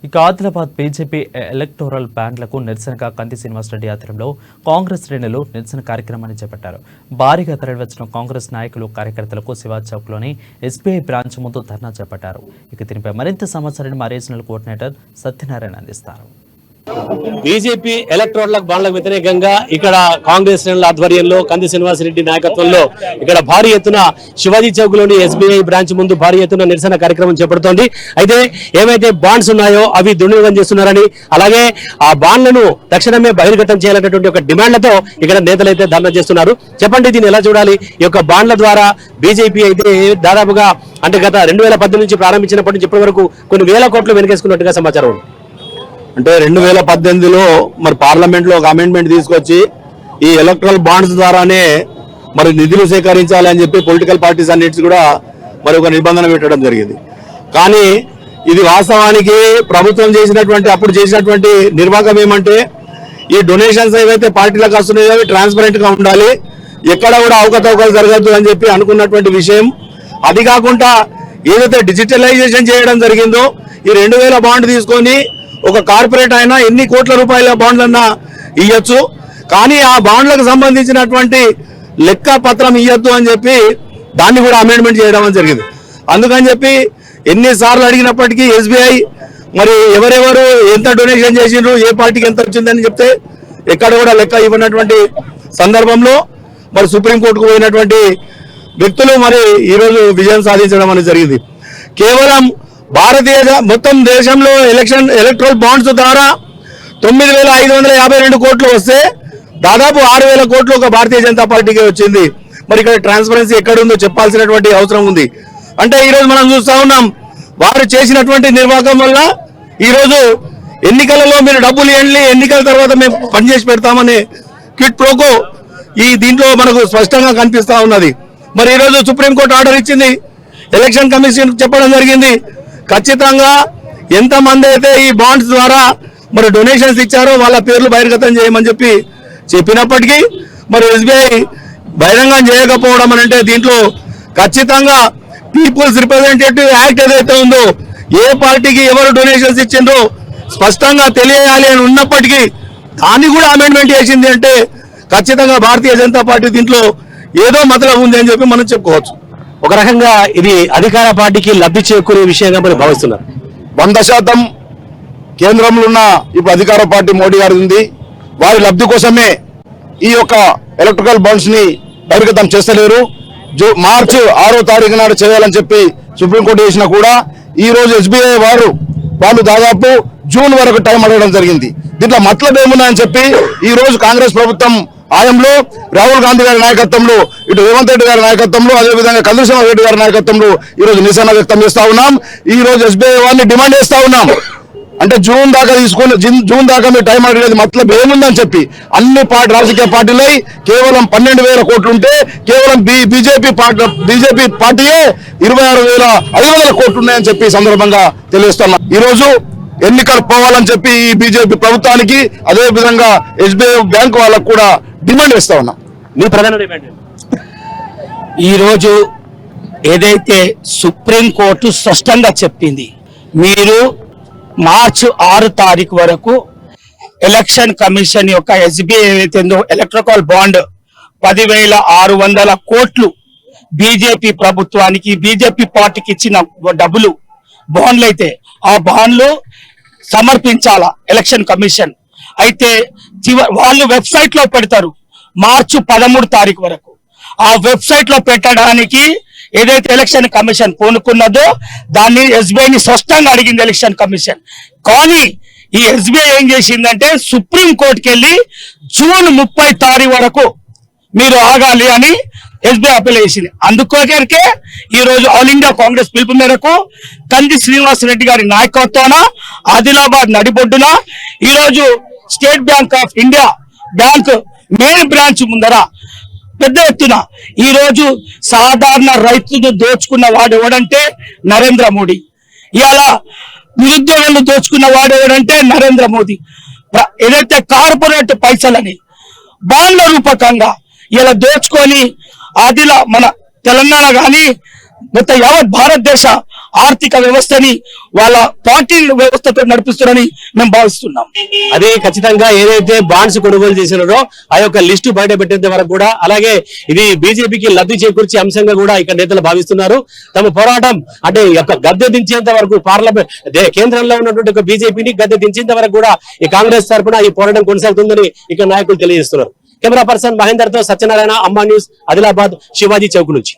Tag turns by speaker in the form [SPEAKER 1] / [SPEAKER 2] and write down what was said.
[SPEAKER 1] ఇక Adilabad BJP electoral బ్యాండ్లకు నిరసనగా కంది శ్రీనివాసరెడ్డి ఆధ్వర్యంలో కాంగ్రెస్ శ్రేణులు నిరసన కార్యక్రమాన్ని చేపట్టారు. భారీగా తరలివచ్చిన కాంగ్రెస్ నాయకులు కార్యకర్తలకు శివాజ్ చౌక్లోని ఎస్బీఐ బ్రాంచ్ ముందు ధర్నా చేపట్టారు. ఇక దీనిపై మరింత సమాచారాన్ని మా రీజనల్ కోఆర్డినేటర్ సత్యనారాయణ అందిస్తారు.
[SPEAKER 2] బీజేపీ ఎలక్టోరల్ బాండ్లకు వ్యతిరేకంగా ఇక్కడ కాంగ్రెస్ శ్రేణుల ఆధ్వర్యంలో కంది శ్రీనివాసరెడ్డి నాయకత్వంలో ఇక్కడ భారీ ఎత్తున శివాజీ చౌక్ లోని ఎస్బీఐ బ్రాంచ్ ముందు భారీ ఎత్తున నిరసన కార్యక్రమం చేపడుతోంది. అయితే ఏమైతే బాండ్స్ ఉన్నాయో అవి దుర్వినియోగం చేస్తున్నారని, అలాగే ఆ బాండ్లను తక్షణమే బహిర్గతం చేయాలనేటువంటి ఒక డిమాండ్లతో ఇక్కడ నేతలు అయితే ధర్నా చేస్తున్నారు. చెప్పండి, దీన్ని ఎలా చూడాలి? ఈ యొక్క బాండ్ల ద్వారా బీజేపీ అయితే దాదాపుగా అంటే గత 2018 నుంచి ప్రారంభించినప్పటి నుంచి ఇప్పటి వరకు కొన్ని వేల కోట్లు వెనకేసుకున్నట్టుగా సమాచారం.
[SPEAKER 3] అంటే 2018లో మరి పార్లమెంట్ లో ఒక అమెండ్మెంట్ తీసుకొచ్చి ఈ ఎలక్ట్రల్ బాండ్స్ ద్వారానే మరి నిధులు సేకరించాలి అని చెప్పి పొలిటికల్ పార్టీస్ అన్నిటి కూడా మరి ఒక నిబంధన పెట్టడం జరిగింది. కానీ ఇది వాస్తవానికి ప్రభుత్వం అప్పుడు చేసినటువంటి నిర్వాహకం ఏమంటే ఈ డొనేషన్స్ ఏవైతే పార్టీలకు వస్తున్నాయో అవి ట్రాన్స్పరెంట్ గా ఉండాలి, ఎక్కడ కూడా అవకతవకలు జరగద్దు అని చెప్పి అనుకున్నటువంటి విషయం. అది కాకుండా ఏదైతే డిజిటలైజేషన్ చేయడం జరిగిందో ఈ 2000 బాండ్ తీసుకొని ఒక కార్పొరేట్ అయినా ఎన్ని కోట్ల రూపాయల బాండ్లన్నా ఇవ్వచ్చు, కానీ ఆ బాండ్లకు సంబంధించినటువంటి లెక్క పత్రం ఇవ్వద్దు అని చెప్పి దాన్ని కూడా అమెండ్మెంట్ చేయడం జరిగింది. అందుకని చెప్పి ఎన్నిసార్లు అడిగినప్పటికీ ఎస్బీఐ మరి ఎవరెవరు ఎంత డొనేషన్ చేసిండ్రు, ఏ పార్టీకి ఎంత వచ్చిందని చెప్తే ఎక్కడ కూడా లెక్క ఇవ్వనటువంటి సందర్భంలో మరి సుప్రీంకోర్టుకు పోయినటువంటి వ్యక్తులు మరి ఈరోజు విజయం సాధించడం అనేది జరిగింది. కేవలం మొత్తం దేశంలో ఎలక్ట్రల్ బాండ్స్ ద్వారా 9,552 కోట్లు వస్తే దాదాపు 6,000 కోట్లు ఒక భారతీయ జనతా పార్టీకి వచ్చింది. మరి ఇక్కడ ట్రాన్స్పరెన్సీ ఎక్కడుందో చెప్పాల్సినటువంటి అవసరం ఉంది. అంటే ఈరోజు మనం చూస్తా ఉన్నాం, వారు చేసినటువంటి నిర్వాహకం వల్ల ఈరోజు ఎన్నికలలో మీరు డబ్బులు ఇవ్వండి, ఎన్నికల తర్వాత మేము పనిచేసి పెడతామని క్విట్ ప్రోకో ఈ దీంట్లో మనకు స్పష్టంగా కనిపిస్తా ఉన్నది. మరి ఈరోజు సుప్రీంకోర్టు ఆర్డర్ ఇచ్చింది, ఎలక్షన్ కమిషన్ చెప్పడం జరిగింది, ఖచ్చితంగా ఎంతమంది అయితే ఈ బాండ్స్ ద్వారా మరి డొనేషన్స్ ఇచ్చారో వాళ్ళ పేర్లు బహిర్గతం చేయమని చెప్పినప్పటికీ మరి ఎస్బీఐ బహిరంగం చేయకపోవడం అని అంటే దీంట్లో ఖచ్చితంగా పీపుల్స్ రిప్రజెంటేటివ్ యాక్ట్ ఏదైతే ఉందో ఏ పార్టీకి ఎవరు డొనేషన్స్ ఇచ్చిందో స్పష్టంగా తెలియాలి అని ఉన్నప్పటికీ దాన్ని కూడా అమెండ్మెంట్ చేసింది అంటే ఖచ్చితంగా భారతీయ జనతా పార్టీ దీంట్లో ఏదో మతలబు ఉంది అని చెప్పి మనం చెప్పుకోవచ్చు.
[SPEAKER 2] ఒక రకంగా ఇది అధికార పార్టీకి లబ్ధి చేకూరే విషయంగా మరి భావిస్తున్నారు.
[SPEAKER 3] 100% కేంద్రంలో ఉన్న ఇప్పుడు అధికార పార్టీ మోడీ గారి ఉంది. వారి లబ్ధి కోసమే ఈ యొక్క ఎలక్ట్రికల్ బాండ్స్ ని బహిర్గతం చేస్తలేరు. మార్చి 6వ తారీఖు నాడు చేయాలని చెప్పి సుప్రీంకోర్టు చేసినా కూడా ఈ రోజు ఎస్బీఐ వాళ్ళు దాదాపు జూన్ వరకు టైం అడగడం జరిగింది. దీంట్లో మతలబ్ ఏమున్నాయని చెప్పి ఈ రోజు కాంగ్రెస్ ప్రభుత్వం ఆయంలో రాహుల్ గాంధీ గారి నాయకత్వంలో, ఇటు రేవంత్ రెడ్డి గారి నాయకత్వంలో, అదేవిధంగా కంది శ్రీనివాసరెడ్డి గారి నాయకత్వంలో ఈ రోజు నిరసన వ్యక్తం చేస్తా ఉన్నాం. ఈ రోజు ఎస్బీఐ వారిని డిమాండ్ చేస్తా ఉన్నాం, అంటే జూన్ దాకా మీరు టైం అడిగేది మతలబ్ ఏముందని చెప్పి అన్ని రాజకీయ పార్టీలై కేవలం 12,000 కోట్లు ఉంటే కేవలం బీజేపీ పార్టీయే 26,500 కోట్లు ఉన్నాయని చెప్పి సందర్భంగా తెలియజేస్తున్నాం. ఈ రోజు ఎన్నికలు పోవాలని చెప్పి ఈ బీజేపీ ప్రభుత్వానికి అదే విధంగా ఎస్బీఐ బ్యాంక్ వాళ్ళకు కూడా డిమాండ్ చేస్తా ఉన్నాం.
[SPEAKER 2] మీ ప్రధాన డిమాండ్
[SPEAKER 4] ఈ రోజు ఏదైతే సుప్రీంకోర్టు స్పష్టంగా చెప్పింది, మీరు మార్చి 6 తారీఖు వరకు ఎలక్షన్ కమిషన్ యొక్క ఎస్బీఐ ఏదైతే ఎలక్ట్రికల్ బాండ్ 10,600 కోట్లు బీజేపీ ప్రభుత్వానికి బీజేపీ పార్టీకి ఇచ్చిన డబ్బులు బాండ్లు అయితే ఆ బాండ్లు సమర్పించాలా ఎలక్షన్ కమిషన్. అయితే వాళ్ళు వెబ్సైట్ లో పెడతారు మార్చి 13 తారీఖు వరకు. ఆ వెబ్సైట్ లో పెట్టడానికి ఏదైతే ఎలక్షన్ కమిషన్ పూనుకున్నదో దాన్ని ఎస్బీఐని స్పష్టంగా అడిగింది ఎలక్షన్ కమిషన్. కానీ ఈ ఎస్బీఐ ఏం చేసిందంటే సుప్రీం కోర్టుకి వెళ్ళి జూన్ 30 తారీఖు వరకు మీరు ఆగాలి అని ఎస్బీఐ అప్పీల్ చేసింది. అందుకోకే ఈ రోజు ఆల్ ఇండియా కాంగ్రెస్ పిలుపు మేరకు కంది శ్రీనివాసరెడ్డి గారి నాయకత్వాన ఆదిలాబాద్ నడిబొడ్డున ఈ రోజు state bank of India bank main branch ముందర పెద్ద ఎత్తున ఈ రోజు సాధారణ రైతును దోచుకున్న వాడు ఎవడంటే నరేంద్ర మోడీ, ఇలా నిరుద్యోగులను దోచుకున్న వాడు ఎవడంటే నరేంద్ర మోదీ. ఏదైతే కార్పొరేట్ పైసలని బాండ్ల రూపకంగా ఇలా దోచుకొని మన తెలంగాణ కానీ మొత్తం యావత్ భారతదేశ ఆర్థిక వ్యవస్థని వాళ్ళ పార్టీ వ్యవస్థతో నడిపిస్తున్నారని మేము భావిస్తున్నాం.
[SPEAKER 2] అదే ఖచ్చితంగా ఏదైతే బాండ్స్ కొనుగోలు చేసినారో ఆ యొక్క లిస్టు బయట పెట్టేంత వరకు కూడా, అలాగే ఇది బీజేపీకి లబ్ధి చేకూర్చే అంశంగా కూడా ఇక్కడ నేతలు భావిస్తున్నారు. తమ పోరాటం అంటే యొక్క గద్దె దించేంత వరకు పార్లమెంట్ కేంద్రంలో ఉన్నటువంటి ఒక బీజేపీని గద్దె దించేంత వరకు కూడా ఈ కాంగ్రెస్ తరఫున ఈ పోరాటం కొనసాగుతుందని ఇక్కడ నాయకులు తెలియజేస్తున్నారు. కెమెరా పర్సన్ మహేందర్ తో సత్యనారాయణ, అమ్మా న్యూస్, ఆదిలాబాద్, శివాజీ చౌక్ నుంచి.